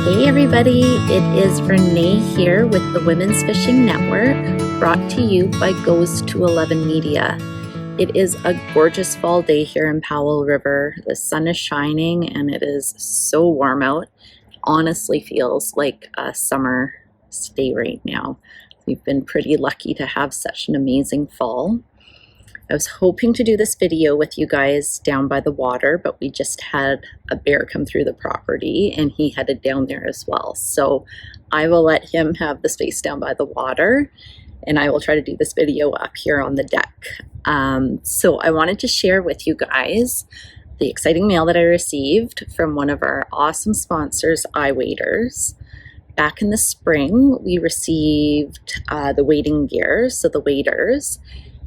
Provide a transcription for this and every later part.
Hey everybody, it is Rene here with the Women's Fishing Network, brought to you by Goes to 11 Media. It is a gorgeous fall day here in Powell River. The sun is shining and it is so warm out. It honestly feels like a summer day right now. We've been pretty lucky to have such an amazing fall. I was hoping to do this video with you guys down by the water, but we just had a bear come through the property and he headed down there as well. So I will let him have the space down by the water and I will try to do this video up here on the deck. So I wanted to share with you guys the exciting mail that I received from one of our awesome sponsors, iWader. Back in the spring, we received the wading gear, so the waders,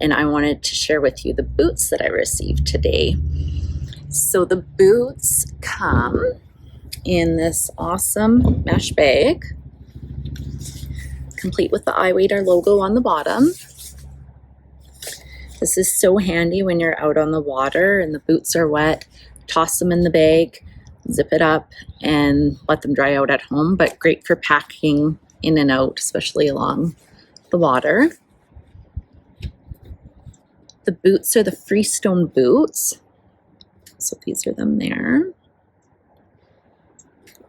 and I wanted to share with you the boots that I received today. So the boots come in this awesome mesh bag, complete with the iWader logo on the bottom. This is so handy when you're out on the water and the boots are wet. Toss them in the bag, zip it up, and let them dry out at home, but great for packing in and out, especially along the water. The boots are the Freestone boots. So these are them there.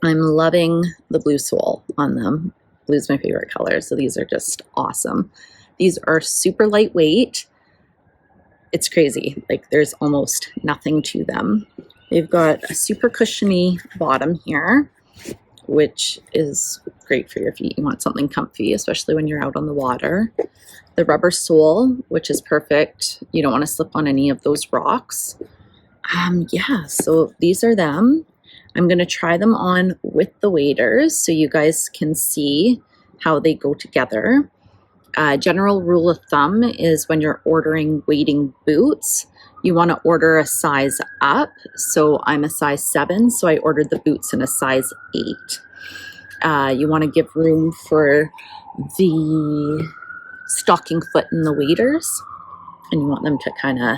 I'm loving the blue sole on them. Blue's my favorite color, so these are just awesome. These are super lightweight. It's crazy, like there's almost nothing to them. They've got a super cushiony bottom here, which is great for your feet. You want something comfy, especially when you're out on the water. The rubber sole, which is perfect. You don't want to slip on any of those rocks. Yeah, so these are them. I'm going to try them on with the waders so you guys can see how they go together. General rule of thumb is when you're ordering wading boots, you want to order a size up. So I'm a size 7, so I ordered the boots in a size 8. You want to give room for the stocking foot in the waders, and you want them to kind of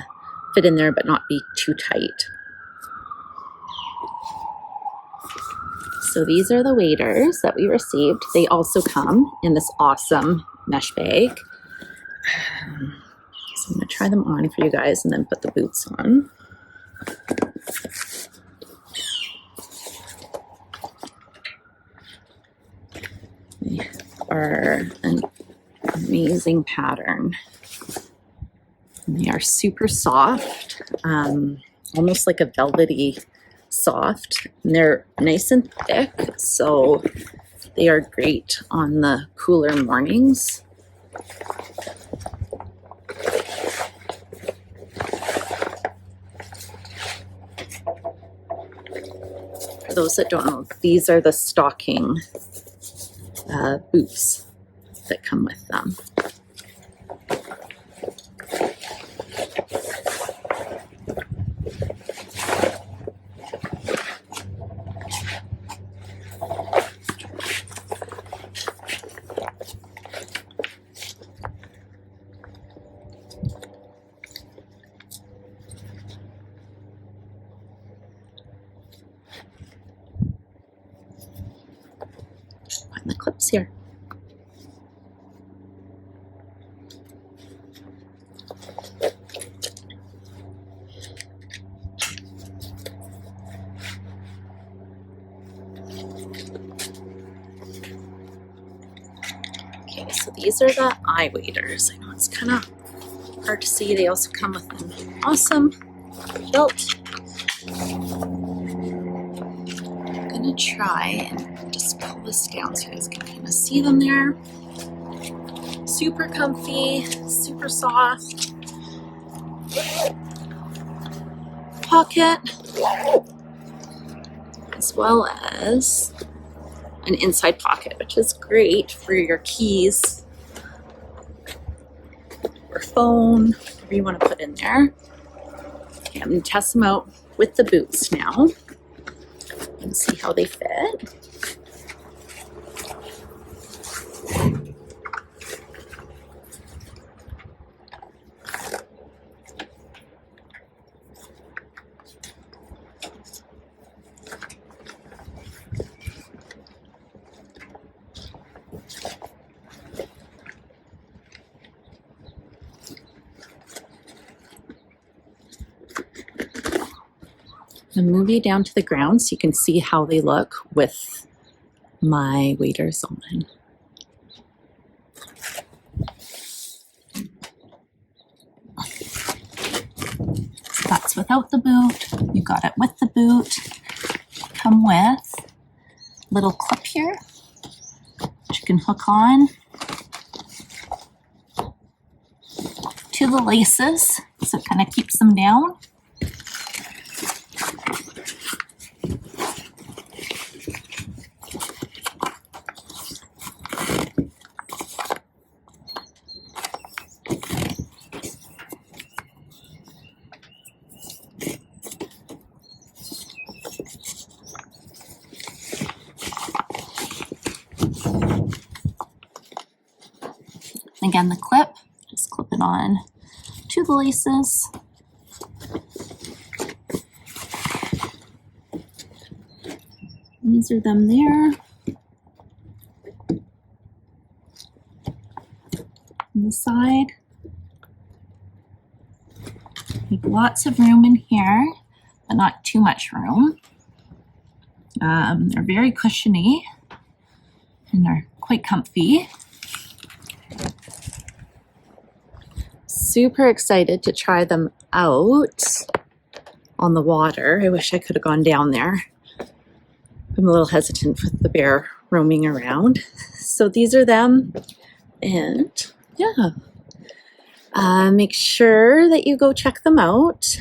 fit in there but not be too tight. So these are the waders that we received. They also come in this awesome mesh bag. So I'm going to try them on for you guys and then put the boots on. They are an amazing pattern. And they are super soft, almost like a velvety soft. And they're nice and thick, so they are great on the cooler mornings. For those that don't know, these are the stocking boots that come with them. Find the clips here. Okay, so these are the iWaders. I know it's kind of hard to see. They also come with an awesome belt. I'm gonna try and just pull this down so you guys can kind of see them there. Super comfy, super soft. Pocket, as well as an inside pocket, which is great for your keys or phone, whatever you want to put in there. Okay, I'm going to test them out with the boots now and see how they fit. I'll move you down to the ground so you can see how they look with my waders on. So that's without the boot. You got it with the boot. Come with a little clip here, which you can hook on to the laces, so it kind of keeps them down. Again, the clip, just clip it on to the laces. These are them there. On the side. Make lots of room in here, but not too much room. They're very cushiony and they're quite comfy. Super excited to try them out on the water. I wish I could have gone down there. I'm a little hesitant with the bear roaming around. So these are them, and yeah. Make sure that you go check them out.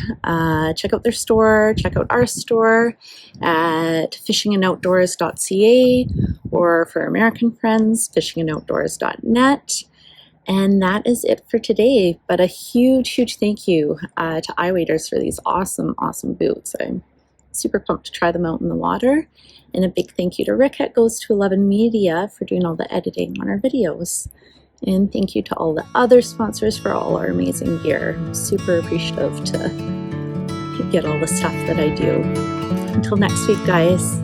Check out their store, check out our store at fishingandoutdoors.ca, or for American friends, fishingandoutdoors.net. And that is it for today. But a huge thank you to iWader for these awesome boots. I'm super pumped to try them out in the water. And a big thank you to Rick at Goes to 11 Media for doing all the editing on our videos. And thank you to all the other sponsors for all our amazing gear. I'm super appreciative to get all the stuff that I do. Until next week, guys.